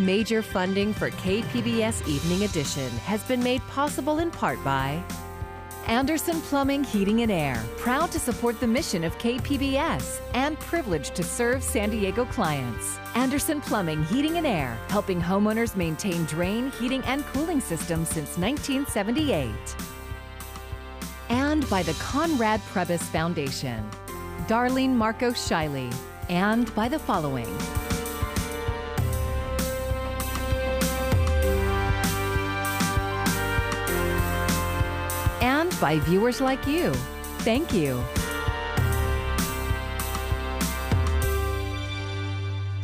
Major funding for KPBS Evening Edition has been made possible in part by Anderson Plumbing, Heating and Air, proud to support the mission of KPBS and privileged to serve San Diego clients. Anderson Plumbing, Heating and Air, helping homeowners maintain drain, heating, and cooling systems since 1978. And by the Conrad Prebys Foundation, Darlene Marco Shiley, and by the following. And by viewers like you. Thank you.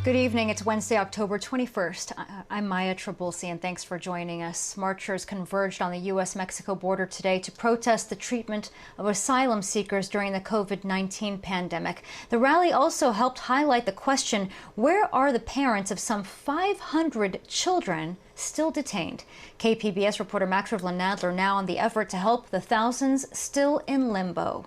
Good evening. It's Wednesday, October 21st. I'm Maya Trabulsi, and thanks for joining us. Marchers converged on the U.S.-Mexico border today to protest the treatment of asylum seekers during the COVID-19 pandemic. The rally also helped highlight the question, where are the parents of some 500 children still detained? KPBS reporter Max Nadler now on the effort to help the thousands still in limbo.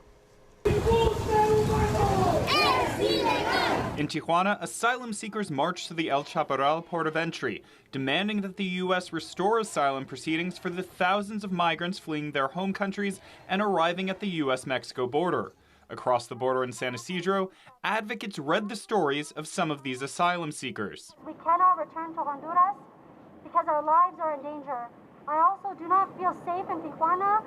In Tijuana, asylum seekers marched to the El Chaparral port of entry, demanding that the U.S. restore asylum proceedings for the thousands of migrants fleeing their home countries and arriving at the U.S.-Mexico border. Across the border in San Isidro, advocates read the stories of some of these asylum seekers. We cannot return to Honduras because our lives are in danger. I also do not feel safe in Tijuana,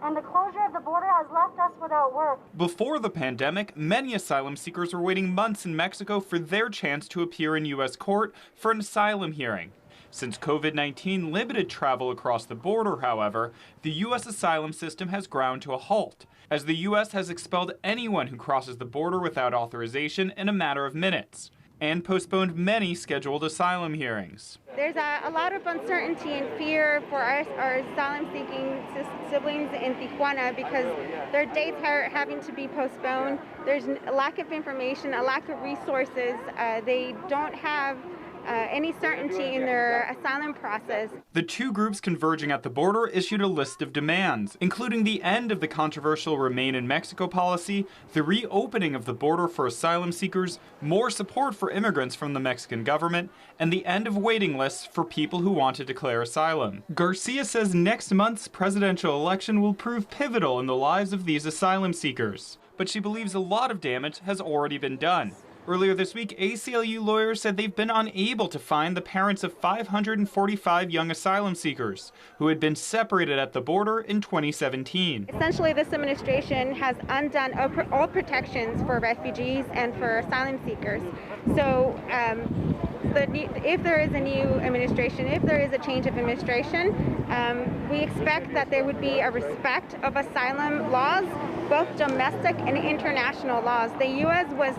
and the closure of the border has left us without work. Before the pandemic, many asylum seekers were waiting months in Mexico for their chance to appear in U.S. court for an asylum hearing. Since COVID-19 limited travel across the border, however, the U.S. asylum system has ground to a halt, as the U.S. has expelled anyone who crosses the border without authorization in a matter of minutes, and postponed many scheduled asylum hearings. There's a lot of uncertainty and fear for our asylum-seeking siblings in Tijuana because their dates are having to be postponed. There's a lack of information, a lack of resources. They don't have any certainty in their asylum process. The two groups converging at the border issued a list of demands, including the end of the controversial Remain in Mexico policy, the reopening of the border for asylum seekers, more support for immigrants from the Mexican government, and the end of waiting lists for people who want to declare asylum. Garcia says next month's presidential election will prove pivotal in the lives of these asylum seekers, but she believes a lot of damage has already been done. Earlier this week, ACLU lawyers said they've been unable to find the parents of 545 young asylum seekers who had been separated at the border in 2017. Essentially, this administration has undone all protections for refugees and for asylum seekers. So if there is a new administration, if there is a change of administration, we expect that there would be a respect of asylum laws, both domestic and international laws. The U.S. was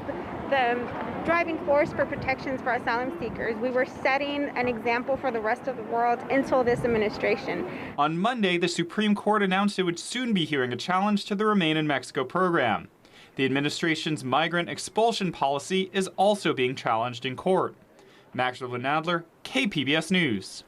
the driving force for protections for asylum seekers. We were setting an example for the rest of the world until this administration. On Monday, the Supreme Court announced it would soon be hearing a challenge to the Remain in Mexico program. The administration's migrant expulsion policy is also being challenged in court. Max Nadler, KPBS News.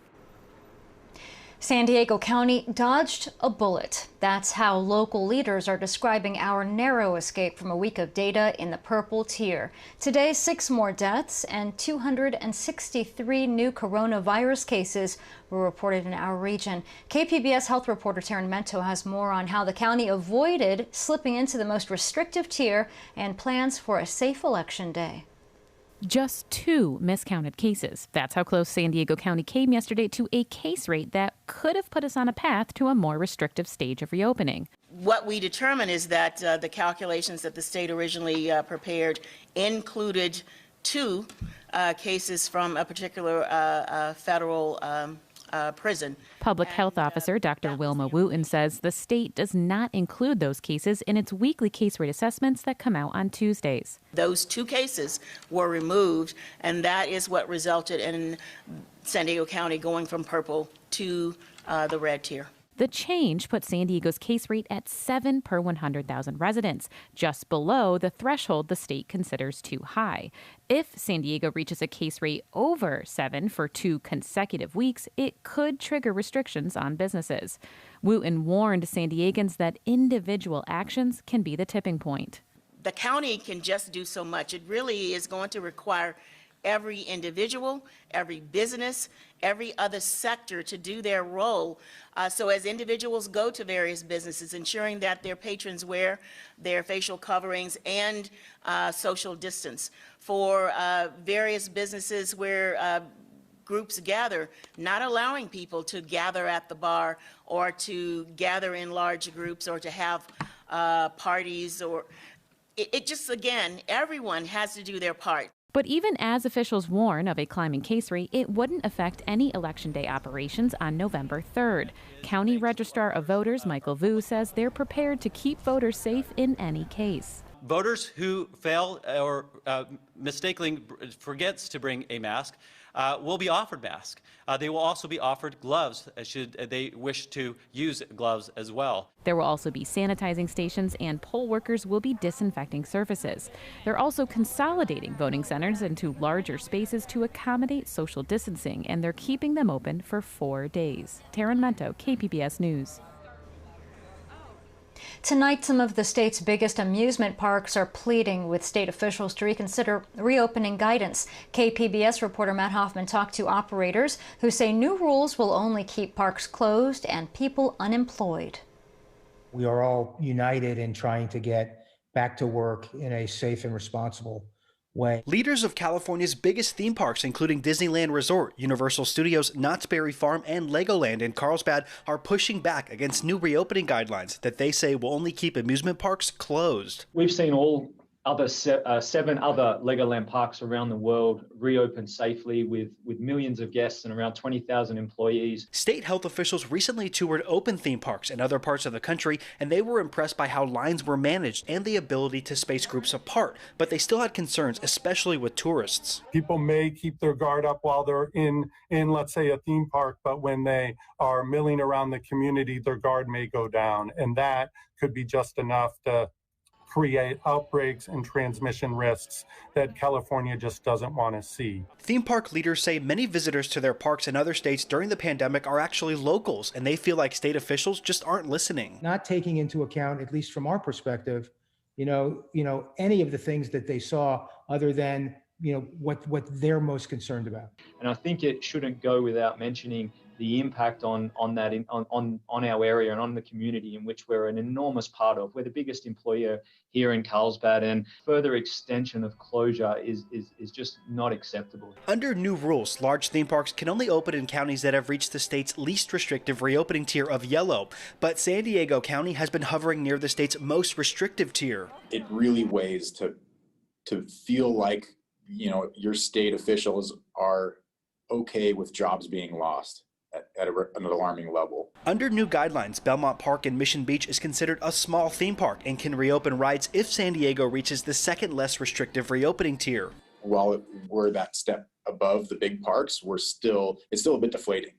San Diego County dodged a bullet. That's how local leaders are describing our narrow escape from a week of data in the purple tier. Today, 6 more deaths and 263 new coronavirus cases were reported in our region. KPBS health reporter Taryn Mento has more on how the county avoided slipping into the most restrictive tier and plans for a safe election day. Just 2 miscounted cases. That's how close San Diego County came yesterday to a case rate that could have put us on a path to a more restrictive stage of reopening. What we determined is that the calculations that the state originally prepared included 2 cases from a particular federal prison. Public health officer Dr. Wilma Wooten says the state does not include those cases in its weekly case rate assessments that come out on Tuesdays. Those 2 cases were removed, and that is what resulted in San Diego County going from purple to the red tier. The change put San Diego's case rate at 7 per 100,000 residents, just below the threshold the state considers too high. If San Diego reaches a case rate over 7 for 2 consecutive weeks, it could trigger restrictions on businesses. Wooten warned San Diegans that individual actions can be the tipping point. The county can just do so much. It really is going to require every individual, every business, every other sector to do their role. So as individuals go to various businesses, ensuring that their patrons wear their facial coverings and social distance. For various businesses where groups gather, not allowing people to gather at the bar or to gather in large groups or to have parties, or it just, again, everyone has to do their part. But even as officials warn of a climbing case rate, it wouldn't affect any Election Day operations on November 3rd. County Registrar of Voters Michael Vu says they're prepared to keep voters safe in any case. Voters who fail or mistakenly forgets to bring a mask will be offered masks. They will also be offered gloves should they wish to use gloves as well. There will also be sanitizing stations, and poll workers will be disinfecting surfaces. They're also consolidating voting centers into larger spaces to accommodate social distancing, and they're keeping them open for 4 days. Taryn Mento, KPBS News. Tonight, some of the state's biggest amusement parks are pleading with state officials to reconsider reopening guidance. KPBS reporter Matt Hoffman talked to operators who say new rules will only keep parks closed and people unemployed. We are all united in trying to get back to work in a safe and responsible way. Leaders of California's biggest theme parks, including Disneyland Resort, Universal Studios, Knott's Berry Farm, and Legoland in Carlsbad, are pushing back against new reopening guidelines that they say will only keep amusement parks closed. We've seen all other 7 other Legoland parks around the world reopen safely with millions of guests and around 20,000 employees. State health officials recently toured open theme parks in other parts of the country, and they were impressed by how lines were managed and the ability to space groups apart, but they still had concerns, especially with tourists. People may keep their guard up while they're in let's say, a theme park, but when they are milling around the community, their guard may go down, and that could be just enough to create outbreaks and transmission risks that California just doesn't want to see. Theme park leaders say many visitors to their parks in other states during the pandemic are actually locals, and they feel like state officials just aren't listening. Not taking into account, at least from our perspective, any of the things that they saw other than, what they're most concerned about. And I think it shouldn't go without mentioning the impact on our area and on the community in which we're an enormous part of. We're the biggest employer here in Carlsbad, and further extension of closure is just not acceptable. Under new rules, large theme parks can only open in counties that have reached the state's least restrictive reopening tier of yellow, but San Diego County has been hovering near the state's most restrictive tier. It really weighs to feel like, your state officials are okay with jobs being lost at an alarming level. Under new guidelines, Belmont Park in Mission Beach is considered a small theme park and can reopen rides if San Diego reaches the second less restrictive reopening tier. While we're that step above the big parks, it's still a bit deflating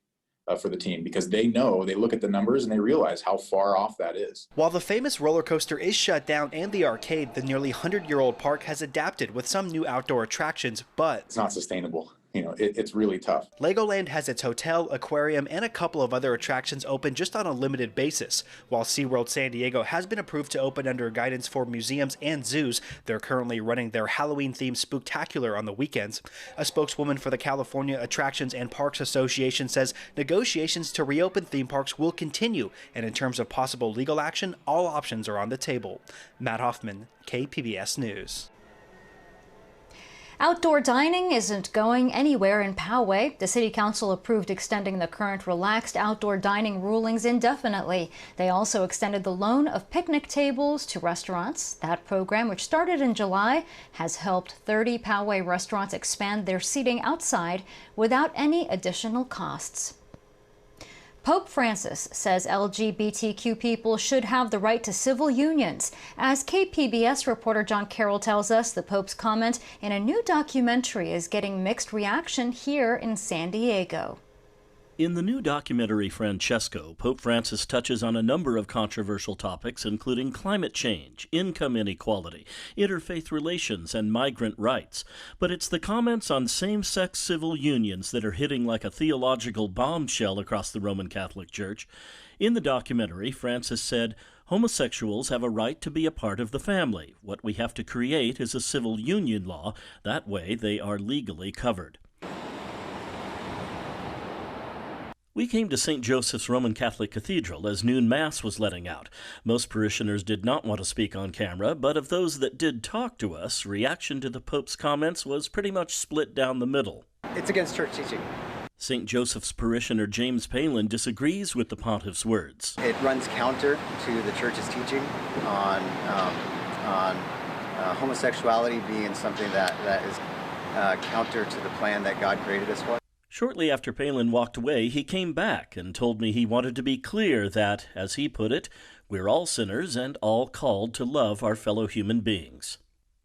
for the team, because they look at the numbers and they realize how far off that is. While the famous roller coaster is shut down and the arcade, the nearly 100-year-old park has adapted with some new outdoor attractions, but it's not sustainable. It's really tough. Legoland has its hotel, aquarium, and a couple of other attractions open just on a limited basis. While SeaWorld San Diego has been approved to open under guidance for museums and zoos, they're currently running their Halloween-themed spooktacular on the weekends. A spokeswoman for the California Attractions and Parks Association says negotiations to reopen theme parks will continue, and in terms of possible legal action, all options are on the table. Matt Hoffman, KPBS News. Outdoor dining isn't going anywhere in Poway. The City Council approved extending the current relaxed outdoor dining rulings indefinitely. They also extended the loan of picnic tables to restaurants. That program, which started in July, has helped 30 Poway restaurants expand their seating outside without any additional costs. Pope Francis says LGBTQ people should have the right to civil unions. As KPBS reporter John Carroll tells us, the Pope's comment in a new documentary is getting mixed reaction here in San Diego. In the new documentary Francesco, Pope Francis touches on a number of controversial topics, including climate change, income inequality, interfaith relations, and migrant rights. But it's the comments on same-sex civil unions that are hitting like a theological bombshell across the Roman Catholic Church. In the documentary, Francis said, Homosexuals have a right to be a part of the family. What we have to create is a civil union law. That way they are legally covered. We came to St. Joseph's Roman Catholic Cathedral as noon Mass was letting out. Most parishioners did not want to speak on camera, but of those that did talk to us, reaction to the Pope's comments was pretty much split down the middle. It's against church teaching. St. Joseph's parishioner James Palin disagrees with the pontiff's words. It runs counter to the church's teaching on homosexuality being something that is counter to the plan that God created us for. Shortly after Palin walked away, he came back and told me he wanted to be clear that, as he put it, we're all sinners and all called to love our fellow human beings.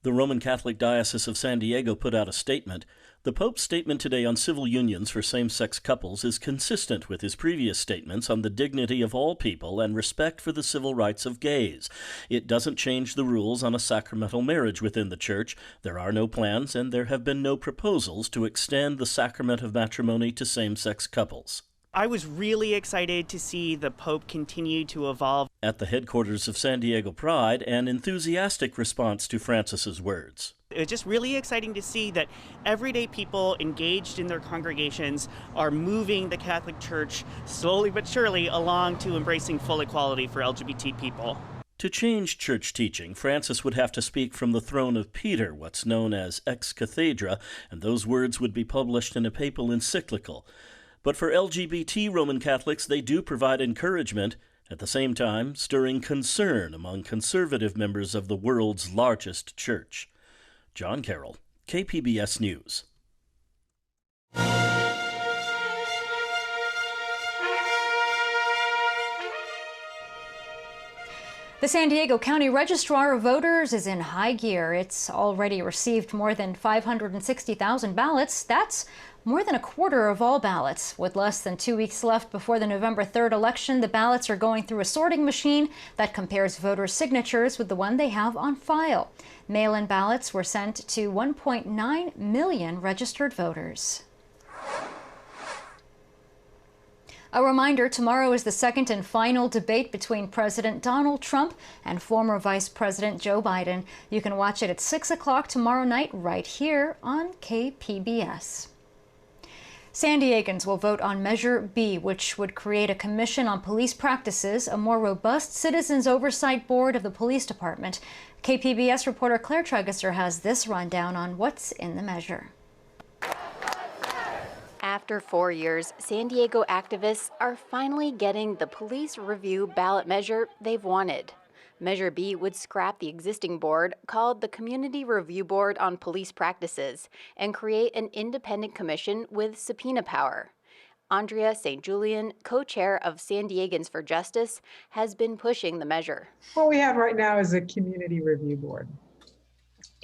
The Roman Catholic Diocese of San Diego put out a statement. The Pope's statement today on civil unions for same-sex couples is consistent with his previous statements on the dignity of all people and respect for the civil rights of gays. It doesn't change the rules on a sacramental marriage within the Church. There are no plans, and there have been no proposals to extend the sacrament of matrimony to same-sex couples. I was really excited to see the Pope continue to evolve. At the headquarters of San Diego Pride, an enthusiastic response to Francis's words. It's just really exciting to see that everyday people engaged in their congregations are moving the Catholic Church slowly but surely along to embracing full equality for LGBT people. To change church teaching, Francis would have to speak from the throne of Peter, what's known as ex cathedra, and those words would be published in a papal encyclical. But for LGBT Roman Catholics, they do provide encouragement, at the same time stirring concern among conservative members of the world's largest church. John Carroll, KPBS News. The San Diego County Registrar of Voters is in high gear. It's already received more than 560,000 ballots. That's more than a quarter of all ballots. With less than 2 weeks left before the November 3rd election, the ballots are going through a sorting machine that compares voters' signatures with the one they have on file. Mail-in ballots were sent to 1.9 million registered voters. A reminder, tomorrow is the second and final debate between President Donald Trump and former Vice President Joe Biden. You can watch it at 6 o'clock tomorrow night right here on KPBS. San Diegans will vote on Measure B, which would create a commission on police practices, a more robust citizens oversight board of the police department. KPBS reporter Claire Tregesser has this rundown on what's in the measure. After 4 years, San Diego activists are finally getting the police review ballot measure they've wanted. Measure B would scrap the existing board called the Community Review Board on Police Practices and create an independent commission with subpoena power. Andrea St. Julian, co-chair of San Diegans for Justice, has been pushing the measure. What we have right now is a Community Review Board,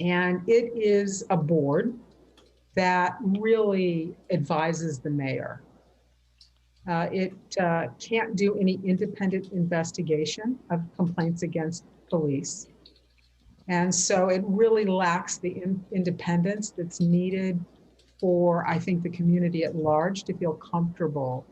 and it is a board that really advises the mayor. It can't do any independent investigation of complaints against police. And so it really lacks the independence that's needed for, I think, the community at large to feel comfortable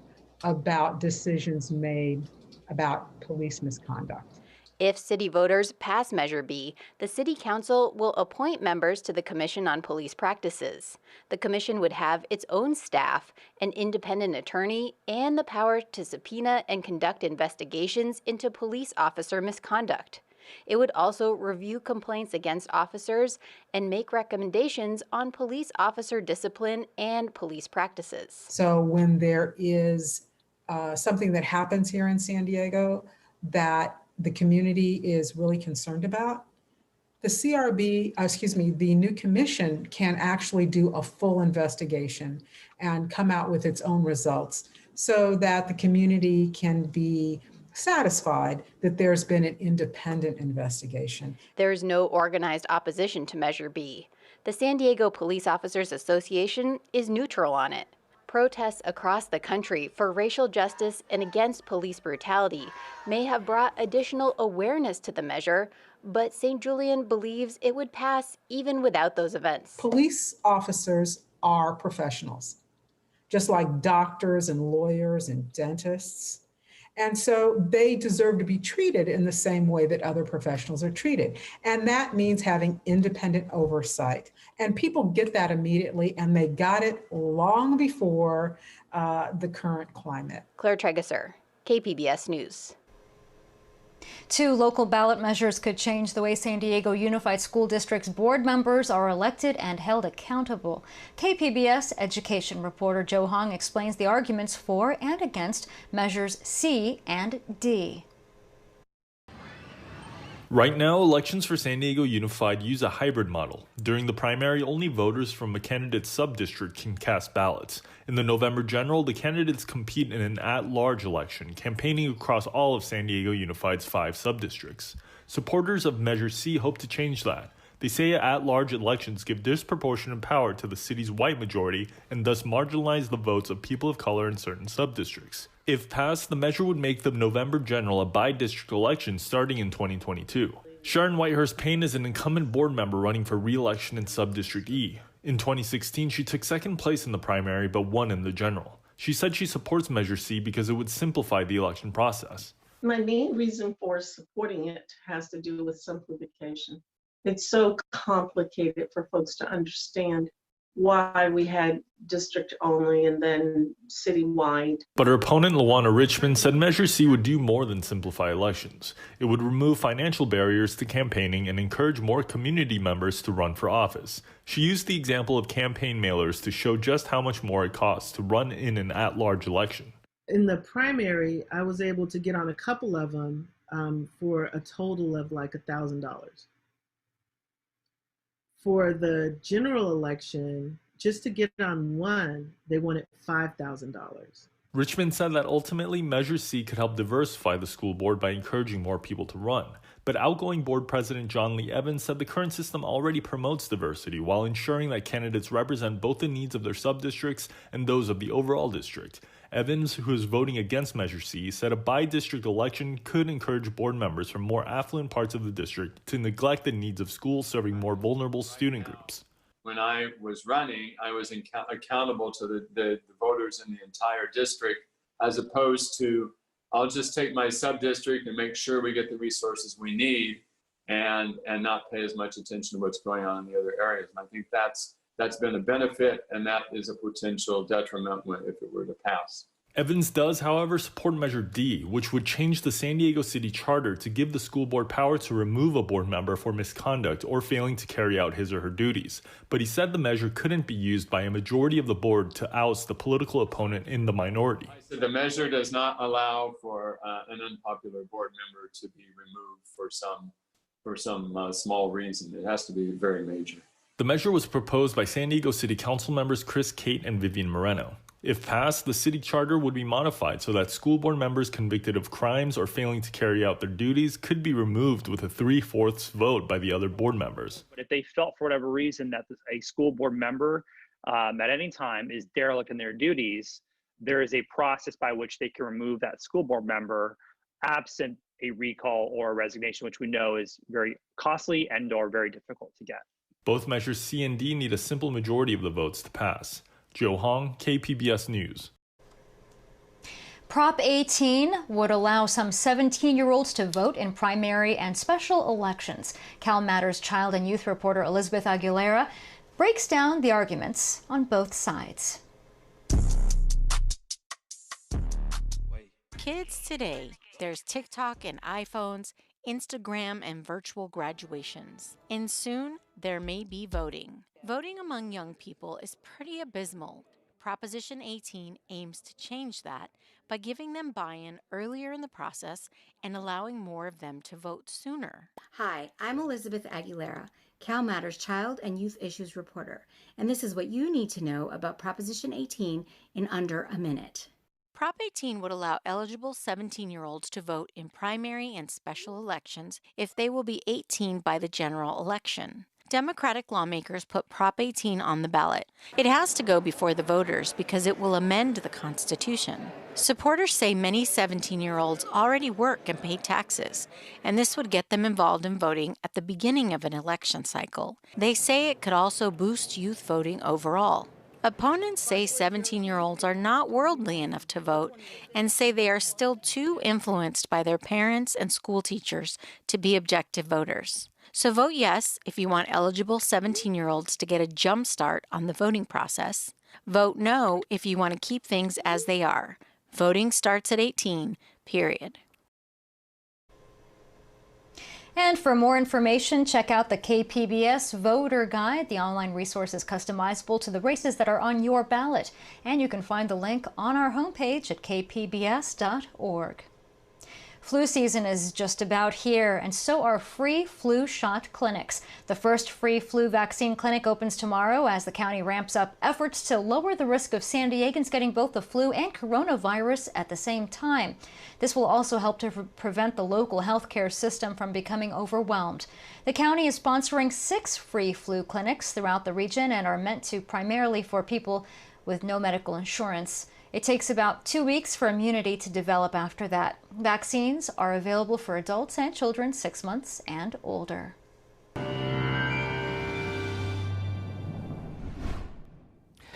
about decisions made about police misconduct. If city voters pass Measure B, the City Council will appoint members to the Commission on Police Practices. The commission would have its own staff, an independent attorney, and the power to subpoena and conduct investigations into police officer misconduct. It would also review complaints against officers and make recommendations on police officer discipline and police practices. So when there is something that happens here in San Diego that the community is really concerned about, the new commission can actually do a full investigation and come out with its own results so that the community can be satisfied that there's been an independent investigation. There is no organized opposition to Measure B. The San Diego Police Officers Association is neutral on it. Protests across the country for racial justice and against police brutality may have brought additional awareness to the measure, but St. Julian believes it would pass even without those events. Police officers are professionals, just like doctors and lawyers and dentists. And so they deserve to be treated in the same way that other professionals are treated. And that means having independent oversight. And people get that immediately, and they got it long before the current climate. Claire Tregesser, KPBS News. 2 local ballot measures could change the way San Diego Unified School District's board members are elected and held accountable. KPBS education reporter Joe Hong explains the arguments for and against measures C and D. Right now, elections for San Diego Unified use a hybrid model. During the primary, only voters from a candidate's sub-district can cast ballots. In the November general, the candidates compete in an at-large election, campaigning across all of San Diego Unified's 5 sub-districts. Supporters of Measure C hope to change that. They say at-large elections give disproportionate power to the city's white majority and thus marginalize the votes of people of color in certain sub-districts. If passed, the measure would make the November general a by-district election starting in 2022. Sharon Whitehurst Payne is an incumbent board member running for re-election in Sub-District E. In 2016, she took second place in the primary but won in the general. She said she supports Measure C because it would simplify the election process. My main reason for supporting it has to do with simplification. It's so complicated for folks to understand why we had district only and then citywide. But her opponent, Luana Richmond, said Measure C would do more than simplify elections. It would remove financial barriers to campaigning and encourage more community members to run for office. She used the example of campaign mailers to show just how much more it costs to run in an at-large election. In the primary, I was able to get on a couple of them for a total of like $1,000. For the general election, just to get on one, they wanted $5,000. Richmond said that ultimately Measure C could help diversify the school board by encouraging more people to run. But outgoing board president John Lee Evans said the current system already promotes diversity while ensuring that candidates represent both the needs of their sub-districts and those of the overall district. Evans, who is voting against Measure C, said a by-district election could encourage board members from more affluent parts of the district to neglect the needs of schools serving more vulnerable student groups. When I was running, I was accountable to the voters in the entire district, as opposed to, I'll just take my sub-district and make sure we get the resources we need and not pay as much attention to what's going on in the other areas. And I think that's been a benefit, and that is a potential detriment if it were to pass. Evans does, however, support Measure D, which would change the San Diego City Charter to give the school board power to remove a board member for misconduct or failing to carry out his or her duties. But he said the measure couldn't be used by a majority of the board to oust the political opponent in the minority. So the measure does not allow for an unpopular board member to be removed for some small reason. It has to be very major. The measure was proposed by San Diego City Council members Chris Cate and Vivian Moreno. If passed, the city charter would be modified so that school board members convicted of crimes or failing to carry out their duties could be removed with a 3/4 vote by the other board members. But if they felt for whatever reason that a school board member at any time is derelict in their duties, there is a process by which they can remove that school board member absent a recall or a resignation, which we know is very costly and or very difficult to get. Both measures C and D need a simple majority of the votes to pass. Joe Hong, KPBS News. Prop 18 would allow some 17-year-olds to vote in primary and special elections. Cal Matters child and youth reporter Elizabeth Aguilera breaks down the arguments on both sides. Kids today, there's TikTok and iPhones, Instagram and virtual graduations. And soon, there may be voting. Voting among young people is pretty abysmal. Proposition 18 aims to change that by giving them buy-in earlier in the process and allowing more of them to vote sooner. Hi, I'm Elizabeth Aguilera, Cal Matters Child and Youth Issues reporter, and this is what you need to know about Proposition 18 in under a minute. Prop 18 would allow eligible 17-year-olds to vote in primary and special elections if they will be 18 by the general election. Democratic lawmakers put Prop 18 on the ballot. It has to go before the voters because it will amend the Constitution. Supporters say many 17-year-olds already work and pay taxes, and this would get them involved in voting at the beginning of an election cycle. They say it could also boost youth voting overall. Opponents say 17-year-olds are not worldly enough to vote and say they are still too influenced by their parents and school teachers to be objective voters. So vote yes if you want eligible 17-year-olds to get a jump start on the voting process. Vote no if you want to keep things as they are. Voting starts at 18, period. And for more information, check out the KPBS Voter Guide. The online resource is customizable to the races that are on your ballot. And you can find the link on our homepage at kpbs.org. Flu season is just about here, and so are free flu shot clinics. The first free flu vaccine clinic opens tomorrow as the county ramps up efforts to lower the risk of San Diegans getting both the flu and coronavirus at the same time. This will also help to prevent the local healthcare system from becoming overwhelmed. The county is sponsoring 6 free flu clinics throughout the region and are meant to primarily for people with no medical insurance. It takes about 2 weeks for immunity to develop after that. Vaccines are available for adults and children 6 months and older.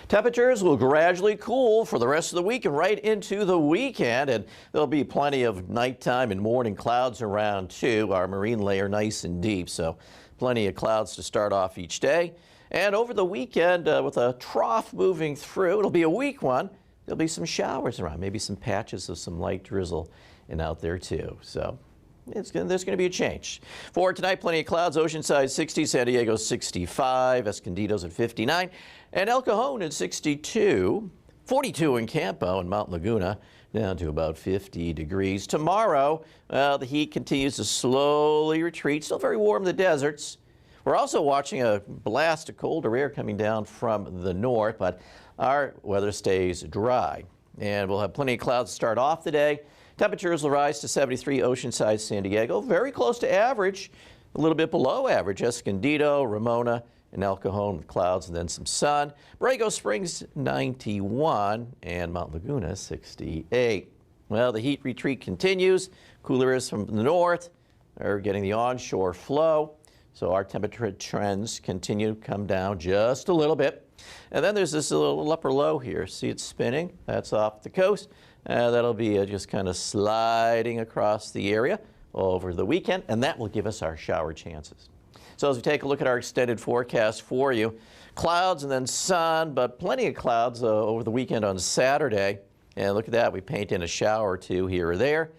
Temperatures will gradually cool for the rest of the week and right into the weekend, and there'll be plenty of nighttime and morning clouds around too. Our marine layer nice and deep, so plenty of clouds to start off each day. And over the weekend, with a trough moving through, it'll be a weak one. There'll be some showers around, maybe some patches of some light drizzle and out there too. So there's going to be a change. For tonight, plenty of clouds. Oceanside 60, San Diego 65, Escondido's at 59, and El Cajon at 62, 42 in Campo and Mount Laguna, down to about 50 degrees. Tomorrow, the heat continues to slowly retreat. Still very warm in the deserts. We're also watching a blast of colder air coming down from the north, but our weather stays dry. And we'll have plenty of clouds to start off the day. Temperatures will rise to 73 Oceanside, San Diego, very close to average, a little bit below average. Escondido, Ramona, and El Cajon with clouds and then some sun. Borrego Springs 91 and Mount Laguna 68. Well, the heat retreat continues. Cooler airs from the north are getting the onshore flow. So our temperature trends continue to come down just a little bit. And then there's this little upper low here. See it spinning? That's off the coast. That'll be just kind of sliding across the area over the weekend, and that will give us our shower chances. So as we take a look at our extended forecast for you, clouds and then sun, but plenty of clouds over the weekend on Saturday. And look at that, we paint in a shower or two here or there.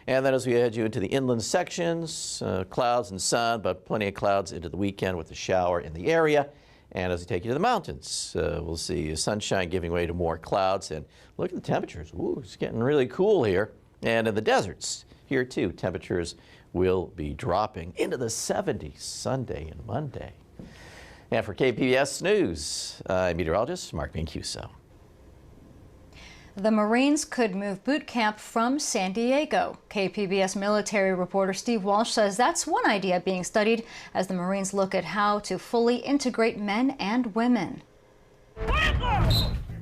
And then as we head you into the inland sections, clouds and sun, but plenty of clouds into the weekend with a shower in the area. And as we take you to the mountains, we'll see sunshine giving way to more clouds. And look at the temperatures. Ooh, it's getting really cool here. And in the deserts, here too, temperatures will be dropping into the 70s Sunday and Monday. And for KPBS News, I'm meteorologist Mark Mancuso. The Marines could move boot camp from San Diego. KPBS military reporter Steve Walsh says that's one idea being studied as the Marines look at how to fully integrate men and women.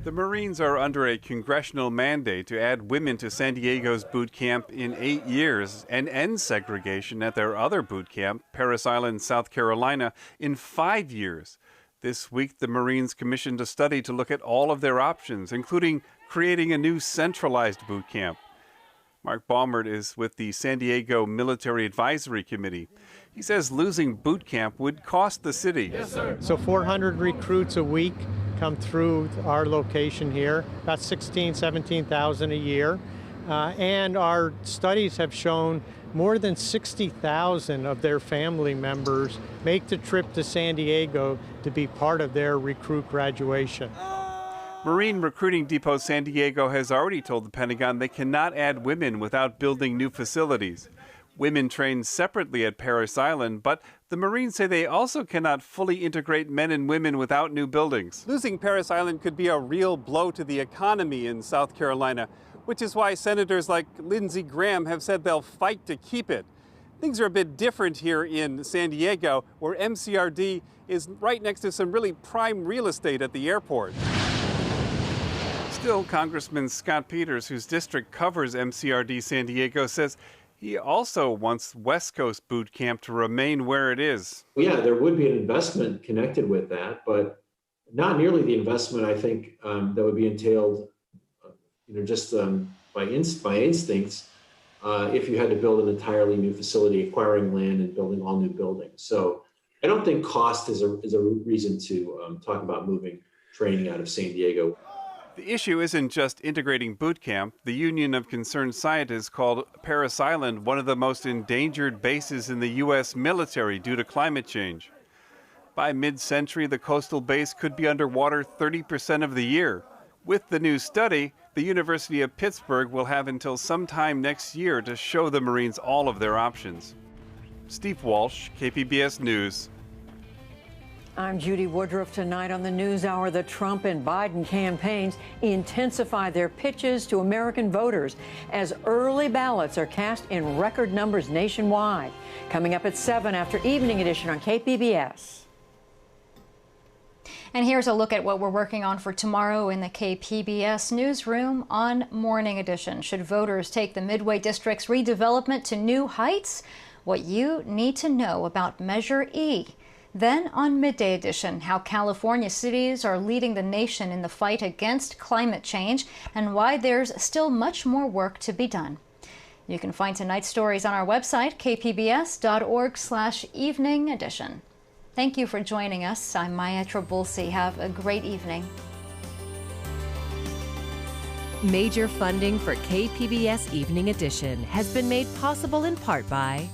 The Marines are under a congressional mandate to add women to San Diego's boot camp in 8 years and end segregation at their other boot camp, Parris Island, South Carolina, in 5 years. This week, the Marines commissioned a study to look at all of their options, including creating a new centralized boot camp. Mark Baumert is with the San Diego Military Advisory Committee. He says losing boot camp would cost the city. Yes, sir. So 400 recruits a week come through our location here, about 17,000 a year. And our studies have shown more than 60,000 of their family members make the trip to San Diego to be part of their recruit graduation. Marine Recruiting Depot San Diego has already told the Pentagon they cannot add women without building new facilities. Women train separately at Parris Island, but the Marines say they also cannot fully integrate men and women without new buildings. Losing Parris Island could be a real blow to the economy in South Carolina, which is why senators like Lindsey Graham have said they'll fight to keep it. Things are a bit different here in San Diego, where MCRD is right next to some really prime real estate at the airport. Still, Congressman Scott Peters, whose district covers MCRD San Diego, says he also wants West Coast boot camp to remain where it is. Yeah, there would be an investment connected with that, but not nearly the investment I think that would be entailed, just by instincts, if you had to build an entirely new facility, acquiring land and building all new buildings. So I don't think cost is a reason to talk about moving training out of San Diego. The issue isn't just integrating boot camp. The Union of Concerned Scientists called Parris Island one of the most endangered bases in the U.S. military due to climate change. By mid-century, the coastal base could be underwater 30% of the year. With the new study, the University of Pittsburgh will have until sometime next year to show the Marines all of their options. Steve Walsh, KPBS News. I'm Judy Woodruff. Tonight on the NewsHour, the Trump and Biden campaigns intensify their pitches to American voters as early ballots are cast in record numbers nationwide. Coming up at 7 after Evening Edition on KPBS. And here's a look at what we're working on for tomorrow in the KPBS newsroom on Morning Edition. Should voters take the Midway District's redevelopment to new heights? What you need to know about Measure E. Then on Midday Edition, how California cities are leading the nation in the fight against climate change and why there's still much more work to be done. You can find tonight's stories on our website, kpbs.org/evening edition. Thank you for joining us. I'm Maya Trabulsi. Have a great evening. Major funding for KPBS Evening Edition has been made possible in part by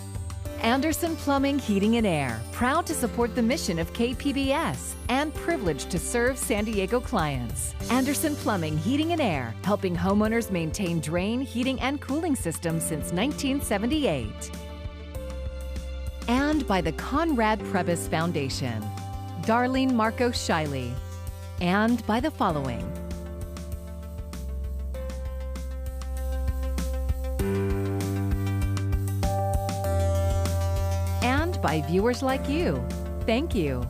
Anderson Plumbing, Heating and Air, proud to support the mission of KPBS and privileged to serve San Diego clients. Anderson Plumbing, Heating and Air, helping homeowners maintain drain, heating, and cooling systems since 1978. And by the Conrad Prebys Foundation, Darlene Marcos Shiley, and by the following. And by viewers like you. Thank you.